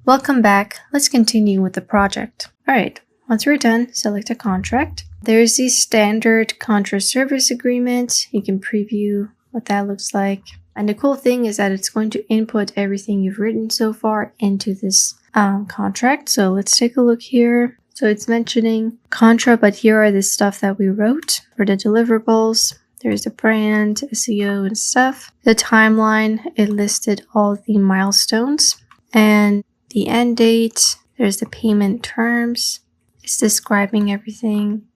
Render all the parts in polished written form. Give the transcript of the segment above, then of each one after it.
Welcome back. Let's continue with the project. Alright, once we're done, select a contract. There's the standard Contra service agreement. You can preview what that looks like. And the cool thing is that it's going to input everything you've written so far into this contract. So let's take a look here. So it's mentioning Contra, but here are the stuff that we wrote for the deliverables. There's the brand, SEO and stuff. The timeline, it listed all the milestones. And the end date, there's the payment terms. It's describing everything.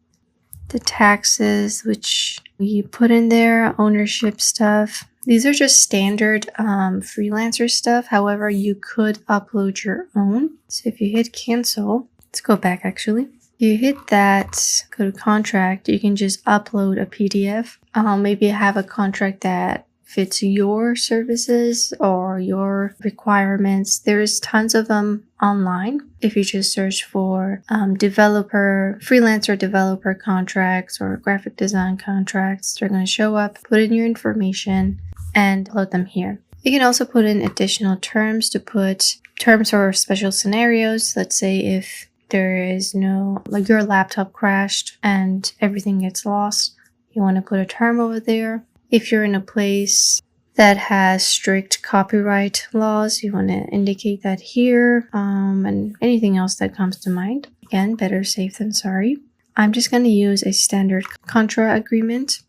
The taxes, which we put in there, ownership stuff. These are just standard freelancer stuff. However, you could upload your own. So if you hit cancel, let's go back actually. You hit that, go to contract, you can just upload a PDF. Maybe have a contract that fits your services or your requirements. There's tons of them online. If you just search for freelancer developer contracts or graphic design contracts, they're going to show up. Put in your information and upload them here. You can also put in additional terms to put terms for special scenarios. Let's say if there is no, like your laptop crashed and everything gets lost, you want to put a term over there. If you're in a place that has strict copyright laws, you want to indicate that here, and anything else that comes to mind. Again, better safe than sorry. I'm just going to use a standard Contra agreement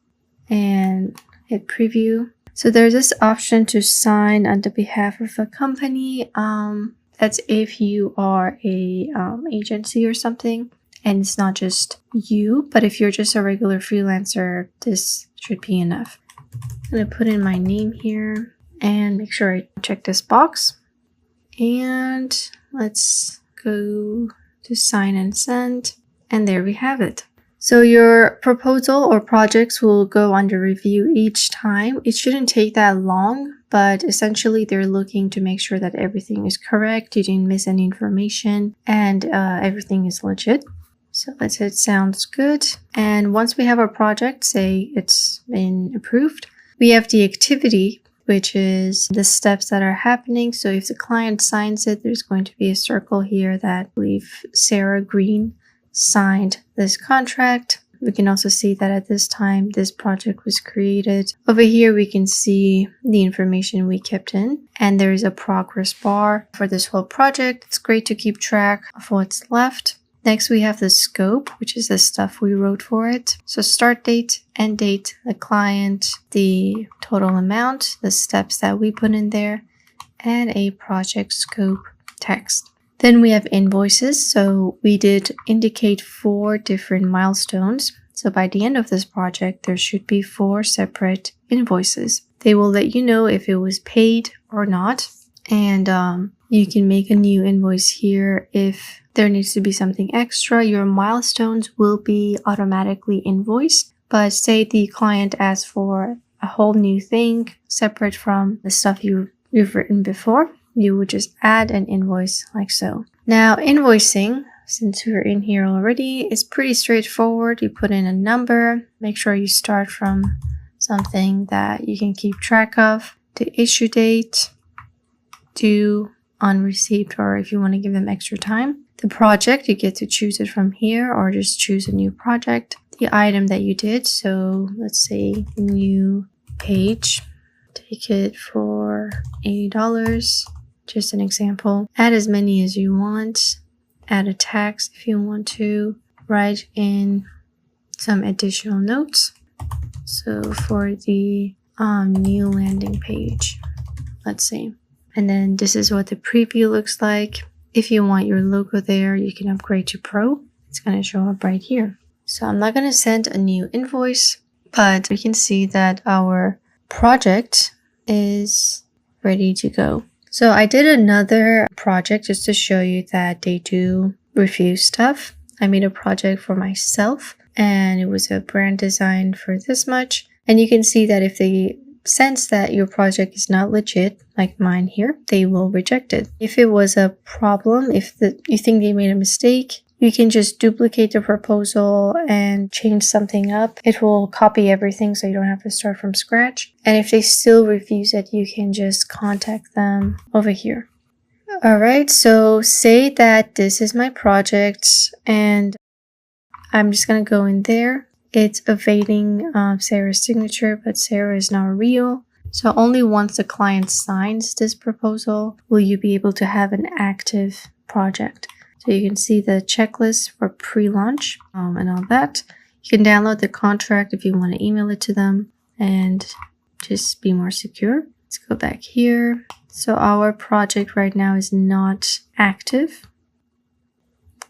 and hit preview. So there's this option to sign on the behalf of a company. That's if you are a agency or something, and it's not just you, but if you're just a regular freelancer, this should be enough. I'm going to put in my name here and make sure I check this box. And let's go to sign and send. And there we have it. So your proposal or projects will go under review each time. It shouldn't take that long, but essentially they're looking to make sure that everything is correct, you didn't miss any information, and everything is legit. So let's hit sounds good. And once we have our project, say it's been approved, we have the activity, which is the steps that are happening. So if the client signs it, there's going to be a circle here that I believe Sarah Green signed this contract. We can also see that at this time, this project was created. Over here, we can see the information we kept in, and there is a progress bar for this whole project. It's great to keep track of what's left. Next, we have the scope, which is the stuff we wrote for it. So start date, end date, the client, the total amount, the steps that we put in there, and a project scope text. Then we have invoices. So we did indicate 4 different milestones. So by the end of this project, there should be 4 separate invoices. They will let you know if it was paid or not. And you can make a new invoice here if there needs to be something extra. Your milestones will be automatically invoiced. But say the client asks for a whole new thing separate from the stuff you've written before, you would just add an invoice like so. Now invoicing, since we're in here already, is pretty straightforward. You put in a number, make sure you start from something that you can keep track of. The issue date, due, on receipt, or if you want to give them extra time. The project, you get to choose it from here or just choose a new project. The item that you did, so let's say new page, take it for $80. Just an example. Add as many as you want. Add a text if you want to. Write in some additional notes. So for the new landing page, let's see. And then this is what the preview looks like. If you want your logo there, you can upgrade to Pro. It's going to show up right here. So I'm not going to send a new invoice, but we can see that our project is ready to go. So I did another project just to show you that they do review stuff. I made a project for myself and it was a brand design for this much. And you can see that if they sense that your project is not legit, like mine here, they will reject it. If it was a problem, if you think they made a mistake, you can just duplicate the proposal and change something up. It will copy everything so you don't have to start from scratch. And if they still refuse it, you can just contact them over here. Alright, so say that this is my project and I'm just gonna go in there. It's evading Sarah's signature, but Sarah is not real. So only once the client signs this proposal will you be able to have an active project. So you can see the checklist for pre-launch and all that. You can download the contract if you want to email it to them and just be more secure. Let's go back here. So our project right now is not active,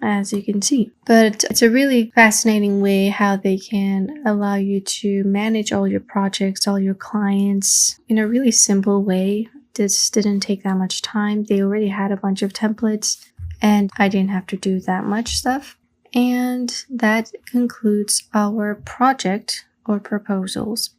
as you can see. But it's a really fascinating way how they can allow you to manage all your projects, all your clients in a really simple way. This didn't take that much time. They already had a bunch of templates and I didn't have to do that much stuff. And that concludes our project or proposals.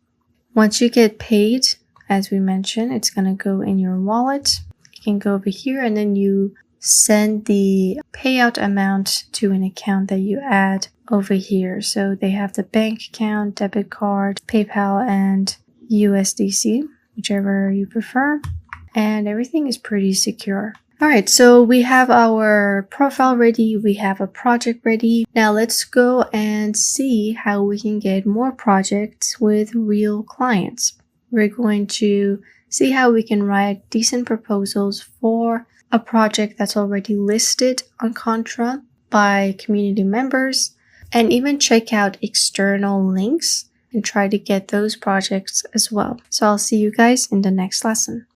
Once you get paid, as we mentioned, it's going to go in your wallet. You can go over here and then you send the payout amount to an account that you add over here. So they have the bank account, debit card, PayPal, and USDC, whichever you prefer. And everything is pretty secure. Alright, so we have our profile ready, we have a project ready. Now let's go and see how we can get more projects with real clients. We're going to see how we can write decent proposals for a project that's already listed on Contra by community members, and even check out external links and try to get those projects as well. So I'll see you guys in the next lesson.